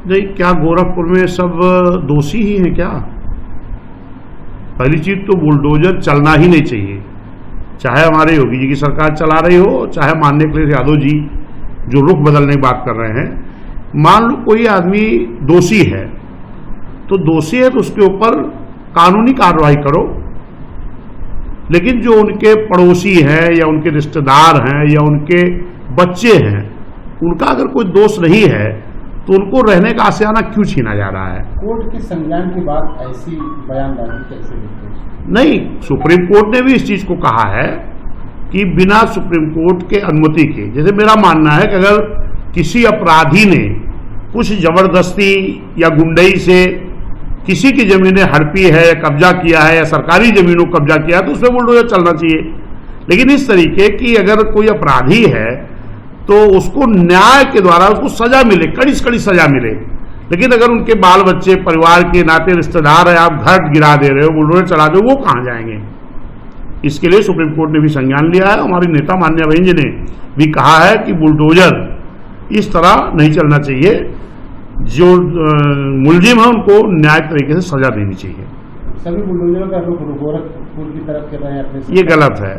नहीं, क्या गोरखपुर में सब दोषी ही हैं क्या? पहली चीज तो बुलडोजर चलना ही नहीं चाहिए, चाहे हमारे योगी जी की सरकार चला रही हो, चाहे माननीय अखिलेश यादव जी जो रुख बदलने की बात कर रहे हैं। मान लो कोई आदमी दोषी है, तो दोषी है तो उसके ऊपर कानूनी कार्रवाई करो, लेकिन जो उनके पड़ोसी हैं या उनके रिश्तेदार हैं या उनके बच्चे हैं, उनका अगर कोई दोष नहीं है तो उनको रहने का आशियाना क्यों छीना जा रहा है? कोर्ट के संज्ञान के बाद ऐसी बयानबाजी कैसे देखते हैं? नहीं, सुप्रीम कोर्ट ने भी इस चीज को कहा है कि बिना सुप्रीम कोर्ट के अनुमति के, जैसे मेरा मानना है कि अगर किसी अपराधी ने कुछ जबरदस्ती या गुंडई से किसी की जमीनें हड़पी है या कब्जा किया है या सरकारी जमीनों को कब्जा किया है तो उसमें बुलडोजर चलना चाहिए। लेकिन इस तरीके की अगर कोई अपराधी है तो उसको न्याय के द्वारा उसको सजा मिले, कड़ी से कड़ी सजा मिले। लेकिन अगर उनके बाल बच्चे, परिवार के नाते रिश्तेदार है, आप घर गिरा दे रहे हो, बुलडोजर चला दे, वो कहाँ जाएंगे? इसके लिए सुप्रीम कोर्ट ने भी संज्ञान लिया है। हमारी नेता मान्या बहन जी ने भी कहा है कि बुलडोजर इस तरह नहीं चलना चाहिए, जो मुलजिम है उनको न्याय तरीके से सजा देनी चाहिए। सभी बुलडोजरों का रुख गोरखपुर की तरफ कर रहे हैं अपने, ये गलत है।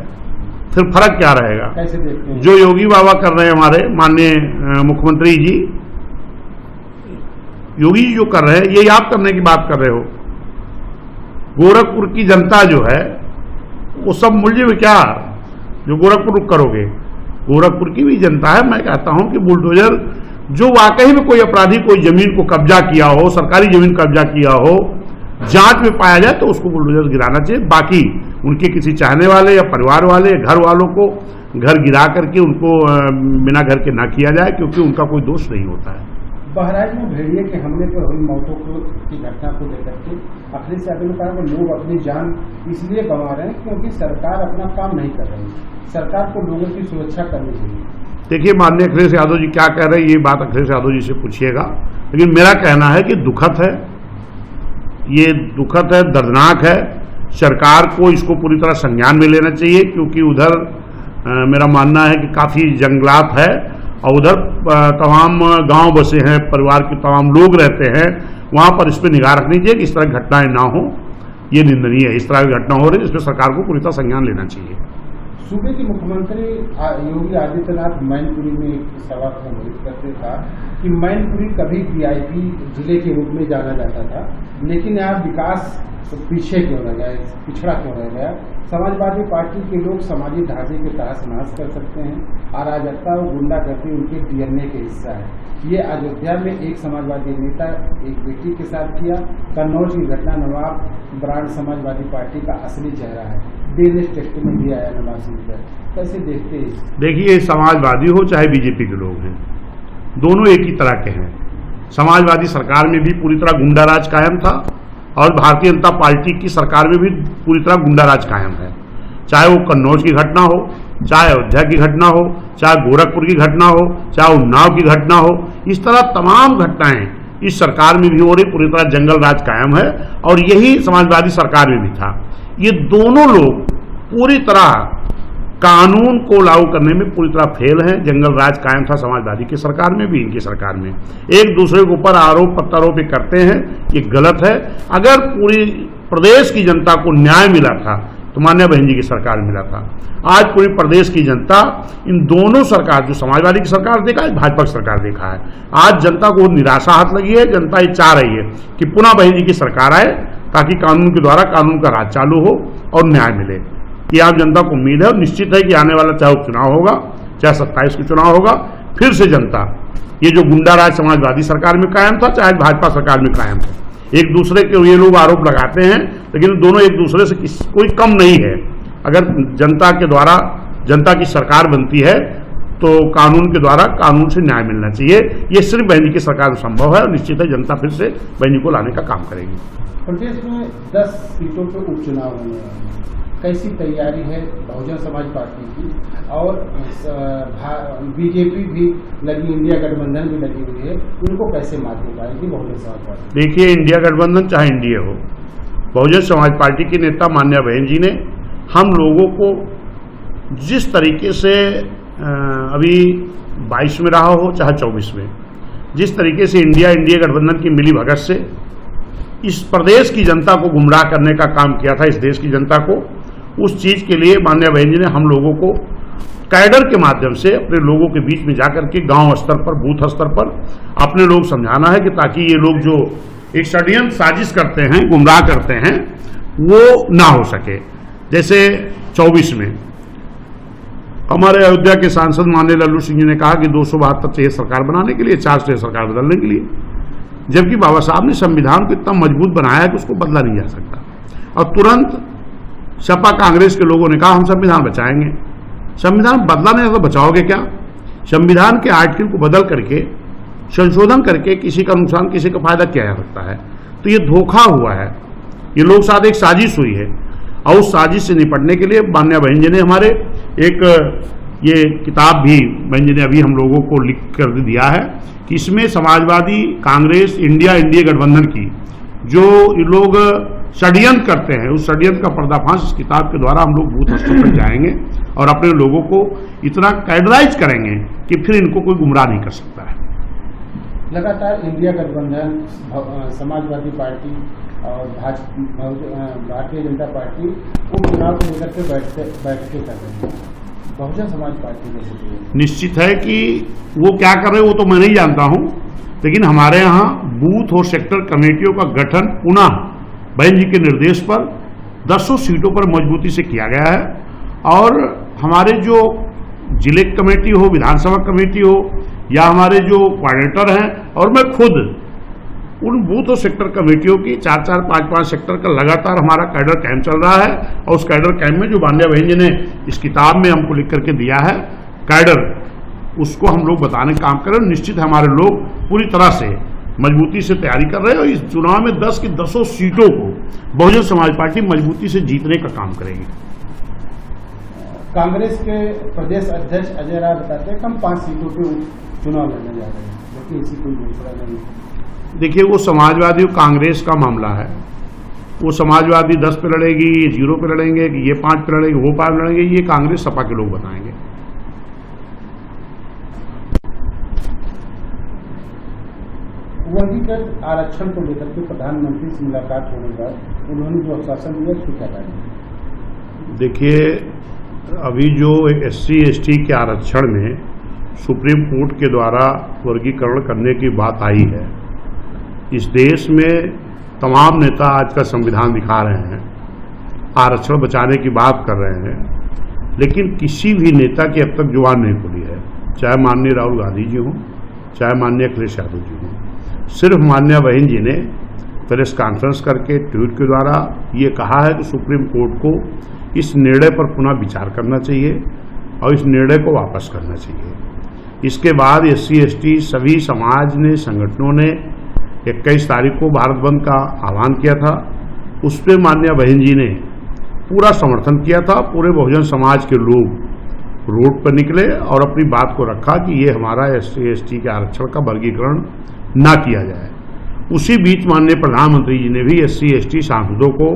फिर फर्क क्या रहेगा? कैसे देखते हैं? जो योगी बाबा कर रहे हैं, हमारे माननीय मुख्यमंत्री जी, योगी जी जो कर रहे हैं, ये आप करने की बात कर रहे हो। गोरखपुर की जनता जो है वो सब मुलजिम क्या जो गोरखपुर रुक करोगे? गोरखपुर की भी जनता है। मैं कहता हूं कि बुलडोजर जो वाकई में कोई अपराधी कोई जमीन को कब्जा किया हो, सरकारी जमीन कब्जा किया हो, जांच में पाया जाए तो उसको बुलडोजर गिराना चाहिए। बाकी उनके किसी चाहने वाले या परिवार वाले, घर वालों को घर गिरा करके उनको बिना घर के ना किया जाए, क्योंकि उनका कोई दोष नहीं होता है। बहराइच में भेड़िए के हमले पर हुई मौतों की घटना को लेकर के अखिलेश यादव ने कहा कि लोग अपनी जान इसलिए गंवा रहे हैं क्योंकि सरकार अपना काम नहीं कर रही। सरकार को लोगों की सुरक्षा करनी चाहिए। देखिए, माननीय अखिलेश यादव जी क्या कह रहे हैं, ये बात अखिलेश यादव जी से पूछिएगा। लेकिन मेरा कहना है कि दुखद है, ये दुखद है, दर्दनाक है। सरकार को इसको पूरी तरह संज्ञान में लेना चाहिए, क्योंकि उधर मेरा मानना है कि काफ़ी जंगलात है और उधर तमाम गांव बसे हैं, परिवार के तमाम लोग रहते हैं, वहां पर इस पर निगाह रखनी चाहिए कि इस तरह घटनाएं ना हो। ये निंदनीय है, इस तरह की घटना हो रही है, इसमें सरकार को पूरी तरह संज्ञान लेना चाहिए। सूबे के मुख्यमंत्री योगी आदित्यनाथ मैनपुरी में एक सभा को संबोधित करते था कि मैनपुरी कभी वीआईपी जिले के रूप में जाना जाता था, लेकिन यहाँ विकास पीछे क्यों रह गया, पिछड़ा क्यों रह गया? समाजवादी पार्टी के लोग समाजी ढांचे के तहस नहस कर सकते हैं। अराजकता और गुंडागर्दी उनके डीएनए के हिस्सा है। ये अयोध्या में एक समाजवादी नेता एक बेटी के साथ किया। कन्नौज की घटना नवाब ब्रांड समाजवादी पार्टी का असली चेहरा है। डीएनए टेस्ट में भी आया नवाब सिंह पर। कैसे देखते हैं? देखिए, समाजवादी हो चाहे बीजेपी के लोग हैं, दोनों एक ही तरह के हैं। समाजवादी सरकार में भी पूरी तरह गुंडाराज कायम था और भारतीय जनता पार्टी की सरकार में भी पूरी तरह गुंडाराज कायम है। चाहे वो कन्नौज की घटना हो, चाहे अयोध्या की घटना हो, चाहे गोरखपुर की घटना हो, चाहे उन्नाव की घटना हो, इस तरह तमाम घटनाएं इस सरकार में भी हो रही। पूरी तरह जंगल राज कायम है और यही समाजवादी सरकार में भी था। ये दोनों लोग पूरी तरह कानून को लागू करने में पूरी तरह फेल हैं। जंगल राज कायम था समाजवादी की सरकार में भी, इनकी सरकार में। एक दूसरे के ऊपर आरोप प्रत्यारोप करते हैं, ये गलत है। अगर पूरी प्रदेश की जनता को न्याय मिला था तो मान्या बहन जी की सरकार मिला था। आज पूरी प्रदेश की जनता इन दोनों सरकार, जो समाजवादी की सरकार देखा है, भाजपा की सरकार देखा है, आज जनता को निराशा हाथ लगी है। जनता ये चाह रही है कि पुनः बहन जी की सरकार आए ताकि कानून के द्वारा कानून का राज चालू हो और न्याय मिले। ये आम जनता को उम्मीद है और निश्चित है कि आने वाला चाहे उपचुनाव होगा, चाहे 27 का चुनाव होगा, फिर से जनता ये जो गुंडाराज समाजवादी सरकार में कायम था, चाहे भाजपा सरकार में कायम था, एक दूसरे के ये लोग आरोप लगाते हैं, लेकिन दोनों एक दूसरे से कोई कम नहीं है। अगर जनता के द्वारा जनता की सरकार बनती है तो कानून के द्वारा कानून से न्याय मिलना चाहिए। ये सिर्फ बहन जी की सरकार में संभव है और निश्चित है जनता फिर से बहन जी को लाने का काम करेगी। प्रदेश में 10 सीटों पर उपचुनाव होने वाले हैं, कैसी तैयारी है बहुजन समाज पार्टी की? और बीजेपी भी लगी, इंडिया गठबंधन भी लगी हुई है, उनको कैसे मात दे पाएगी बहुजन समाज पार्टी? देखिए, इंडिया गठबंधन चाहे इंडिया हो, बहुजन समाज पार्टी की नेता मान्या बहन जी ने हम लोगों को जिस तरीके से अभी 22 में रहा हो चाहे 24 में, जिस तरीके से इंडिया गठबंधन की मिली भगत से इस प्रदेश की जनता को गुमराह करने का काम किया था, इस देश की जनता को, उस चीज के लिए माननीय बहन जी ने हम लोगों को कैडर के माध्यम से अपने लोगों के बीच में जाकर के गांव स्तर पर, बूथ स्तर पर अपने लोग समझाना है कि ताकि ये लोग जो एक षड्यंत्र साजिश करते हैं, गुमराह करते हैं, वो ना हो सके। जैसे 24 में हमारे अयोध्या के सांसद माननीय लल्लू सिंह जी ने कहा कि 272 चाहिए सरकार बनाने के लिए, 4 चाहिए सरकार बदलने के लिए, जबकि बाबा साहब ने संविधान को इतना मजबूत बनाया कि उसको बदला नहीं जा सकता। और तुरंत सपा कांग्रेस के लोगों ने कहा हम संविधान बचाएंगे। संविधान बदला नहीं तो बचाओगे क्या? संविधान के आर्टिकल को बदल करके, संशोधन करके किसी का नुकसान, किसी का फायदा किया जा सकता है? तो ये धोखा हुआ है, ये लोग साथ एक साजिश हुई है। और उस साजिश से निपटने के लिए माननीय बहन जी ने हमारे एक ये किताब भी बहन जी ने अभी हम लोगों को लिख कर दिया है कि इसमें समाजवादी कांग्रेस इंडिया गठबंधन की जो ये लोग षड्यंत्र करते हैं, उस षड्यंत्र का पर्दाफाश इस किताब के द्वारा हम लोग बूथ स्तर पर जाएंगे और अपने लोगों को इतना कैडराइज करेंगे कि फिर इनको कोई गुमराह नहीं कर सकता है। लगातार इंडिया गठबंधन, समाजवादी पार्टी और भारतीय जनता पार्टी उपचुनाव को लेकर के बैठकें कर रही है। बहुजन समाज पार्टी ने निश्चित है कि वो क्या कर रहे हैं वो तो मैं नहीं जानता हूं, लेकिन हमारे यहाँ बूथ और सेक्टर कमेटियों का गठन पुनः बहन जी के निर्देश पर 10 सीटों पर मजबूती से किया गया है। और हमारे जो जिले कमेटी हो, विधानसभा कमेटी हो, या हमारे जो कोऑर्डिनेटर हैं और मैं खुद, उन बूथ और सेक्टर कमेटियों की 4-4, 5-5 सेक्टर का लगातार हमारा कैडर कैंप चल रहा है। और उस कैडर कैंप में जो माननीय बहन जी ने इस किताब में हमको लिख करके दिया है कैडर, उसको हम लोग बताने का काम कर रहे हैं। निश्चित हमारे लोग पूरी तरह से मजबूती से तैयारी कर रहे हैं और इस चुनाव में 10 की 10 सीटों को बहुजन समाज पार्टी मजबूती से जीतने का काम करेगी। कांग्रेस के प्रदेश अध्यक्ष अजय राय बताते हैं कि हम 5 सीटों पे चुनाव लड़ने जा रहे हैं, लेकिन इसी कोई घोषणा नहीं। देखिए, वो समाजवादी और कांग्रेस का मामला है। वो समाजवादी 10 पे लड़ेगी, ये 0 पे लड़ेंगे, कि ये 5 पे लड़ेंगे, वो 5 लड़ेंगे, ये कांग्रेस सपा के लोग बताएंगे। वर्गीकृत आरक्षण को लेकर के प्रधानमंत्री से मुलाकात होने के बाद उन्होंने जो आश्वासन दिया उसको क्या करेंगे? देखिए, अभी जो SC ST के आरक्षण में सुप्रीम कोर्ट के द्वारा वर्गीकरण करने की बात आई है, इस देश में तमाम नेता आज का संविधान दिखा रहे हैं, आरक्षण बचाने की बात कर रहे हैं, लेकिन किसी भी नेता की अब तक जुबान नहीं खुली है, चाहे माननीय राहुल गांधी जी हों, चाहे माननीय अखिलेश यादव जी हों। सिर्फ माननीय बहन जी ने प्रेस कॉन्फ्रेंस करके ट्वीट के द्वारा ये कहा है कि सुप्रीम कोर्ट को इस निर्णय पर पुनः विचार करना चाहिए और इस निर्णय को वापस करना चाहिए। इसके बाद SC ST सभी समाज ने, संगठनों ने 21 तारीख को भारत बंद का आह्वान किया था। उस पर माननीय बहन जी ने पूरा समर्थन किया था। पूरे बहुजन समाज के लोग रोड पर निकले और अपनी बात को रखा कि ये हमारा SC ST के आरक्षण का वर्गीकरण ना किया जाए। उसी बीच माननीय प्रधानमंत्री जी ने भी SC ST सांसदों को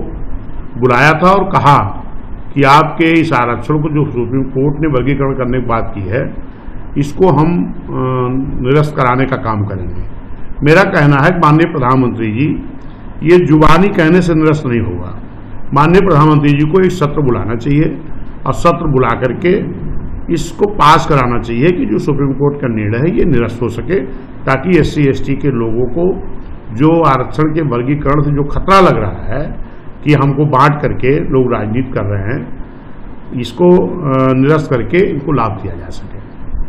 बुलाया था और कहा कि आपके इस आरक्षण को जो सुप्रीम कोर्ट ने वर्गीकरण करने की बात की है, इसको हम निरस्त कराने का काम करेंगे। मेरा कहना है कि माननीय प्रधानमंत्री जी, ये जुबानी कहने से निरस्त नहीं होगा। माननीय प्रधानमंत्री जी को एक सत्र बुलाना चाहिए और सत्र बुला करके इसको पास कराना चाहिए कि जो सुप्रीम कोर्ट का निर्णय है ये निरस्त हो सके, ताकि SC ST के लोगों को जो आरक्षण के वर्गीकरण से जो खतरा लग रहा है कि हमको बांट करके लोग राजनीति कर रहे हैं, इसको निरस्त करके इनको लाभ दिया जा सके।